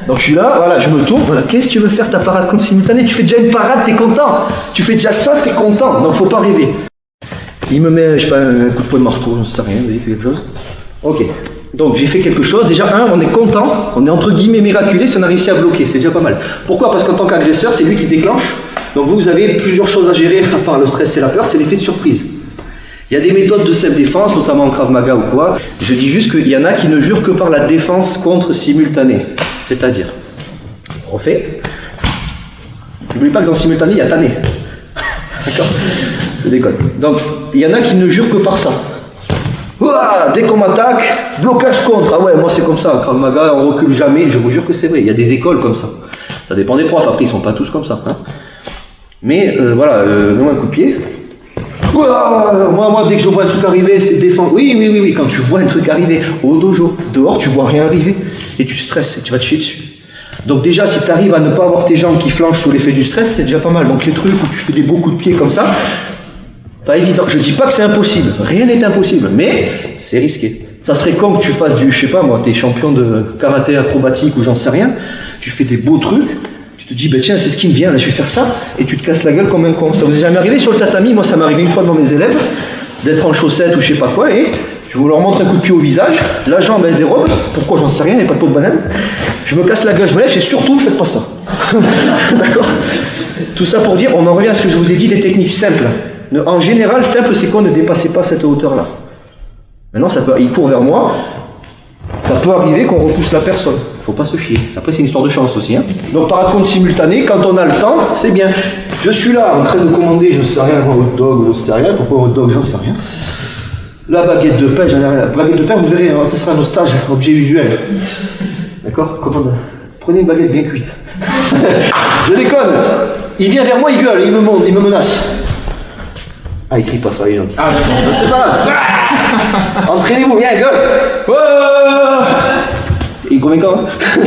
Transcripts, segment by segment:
Donc je suis là, voilà, je me tourne, voilà, qu'est-ce que tu veux faire ta parade contre simultanée? Tu fais déjà une parade, t'es content. Tu fais déjà ça, t'es content. Donc faut pas rêver. Il me met, je sais pas, un coup de poing de marteau, je ne sais rien, vous avez fait quelque chose? Ok. Donc j'ai fait quelque chose. Déjà, on est content, on est entre guillemets miraculé si on a réussi à bloquer, c'est déjà pas mal. Pourquoi? Parce qu'en tant qu'agresseur, c'est lui qui déclenche. Donc vous avez plusieurs choses à gérer, à part le stress et la peur, c'est l'effet de surprise. Il y a des méthodes de self-défense, notamment en Krav Maga ou quoi. Je dis juste qu'il y en a qui ne jurent que par la défense contre simultanée. C'est-à-dire, refait. N'oublie pas que dans simultané, il y a tanné. D'accord? Je déconne. Donc, il y en a qui ne jurent que par ça. Ouah, dès qu'on m'attaque, blocage contre. Ah ouais, moi c'est comme ça, Krav Maga, on recule jamais. Je vous jure que c'est vrai. Il y a des écoles comme ça. Ça dépend des profs, après ils sont pas tous comme ça. Hein. Mais voilà, mets-moi un coup de pied. Ouah, moi, dès que je vois un truc arriver, c'est défendre. Oui, quand tu vois un truc arriver au dojo, dehors, tu vois rien arriver. Et tu stresses, et tu vas te chier dessus. Donc déjà, si tu arrives à ne pas avoir tes jambes qui flanchent sous l'effet du stress, c'est déjà pas mal. Donc les trucs où tu fais des beaux coups de pied comme ça, pas évident. Je dis pas que c'est impossible, rien n'est impossible, mais c'est risqué. Ça serait comme que tu fasses du, je sais pas moi, t'es champion de karaté acrobatique ou j'en sais rien, tu fais des beaux trucs, tu te dis, ben tiens, c'est ce qui me vient, là je vais faire ça, et tu te casses la gueule comme un con. Ça vous est jamais arrivé sur le tatami? Moi ça m'est arrivé une fois devant mes élèves, d'être en chaussettes ou je sais pas quoi, et je vous leur montre un coup de pied au visage, la jambe elle dérobe, pourquoi j'en sais rien, il n'y a pas de peau de banane, je me casse la gueule, je me lève, et surtout faites pas ça. D'accord? Tout ça pour dire, on en revient à ce que je vous ai dit, des techniques simples. En général, simple, c'est quoi? Ne dépassez pas cette hauteur-là. Maintenant, il court vers moi, ça peut arriver qu'on repousse la personne. Faut pas se chier. Après, c'est une histoire de chance aussi. Hein. Donc, par contre simultané, quand on a le temps, c'est bien. Je suis là, en train de commander, je ne sais rien, un hot dog, je ne sais rien. Pourquoi hot dog, j'en sais rien. La baguette de pain, j'en ai rien. La baguette de pain, vous verrez, ça sera nos stages, objet visuel. D'accord? Commande. Prenez une baguette bien cuite. Je déconne. Il vient vers moi, il gueule, il me menace. Ah, il crie pas ça, il est gentil. Ah, d'accord. C'est pas grave. Entraînez-vous, viens, gueule. Il est convaincant, hein.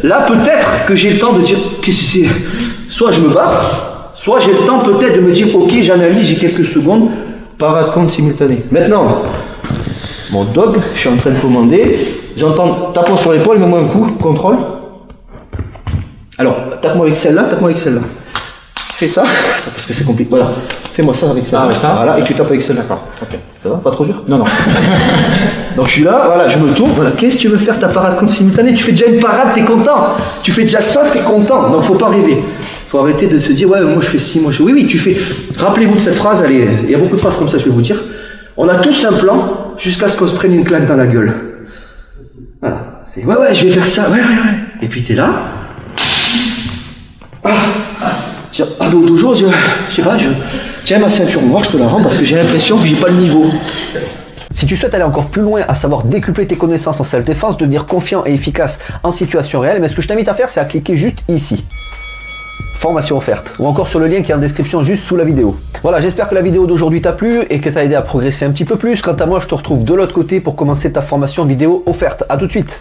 Là, peut-être que j'ai le temps de dire, qu'est-ce que c'est? Soit je me barre, soit j'ai le temps peut-être de me dire, ok, j'analyse, j'ai quelques secondes, parade compte simultanée. Maintenant, mon dog, je suis en train de commander, j'entends tapant sur l'épaule, mets-moi un coup, contrôle. Alors, tape-moi avec celle-là, tape-moi avec celle-là. Fais ça, parce que c'est compliqué. Voilà, fais-moi ça avec ça. Ah, avec ça. Voilà, et tu tapes avec celle-là. D'accord. Ok. Ça va? Pas trop dur? Non, non. Donc je suis là, voilà, je me tourne. Voilà, qu'est-ce que tu veux faire ta parade contre simultanée? Tu fais déjà une parade, t'es content. Tu fais déjà ça, t'es content. Donc faut pas rêver. Faut arrêter de se dire, ouais, moi je fais ci, moi je fais. Oui, tu fais. Rappelez-vous de cette phrase, il y a beaucoup de phrases comme ça, je vais vous dire. On a tous un plan jusqu'à ce qu'on se prenne une claque dans la gueule. Voilà. C'est, ouais, je vais faire ça, ouais. Et puis t'es là. Ah, au dojo, je sais pas, tiens ma ceinture noire, je te la rends parce que j'ai l'impression que j'ai pas le niveau. Si tu souhaites aller encore plus loin, à savoir décupler tes connaissances en self-défense, devenir confiant et efficace en situation réelle, mais ce que je t'invite à faire, c'est à cliquer juste ici. Formation offerte, ou encore sur le lien qui est en description juste sous la vidéo. Voilà, j'espère que la vidéo d'aujourd'hui t'a plu et que t'a aidé à progresser un petit peu plus. Quant à moi, je te retrouve de l'autre côté pour commencer ta formation vidéo offerte. À tout de suite.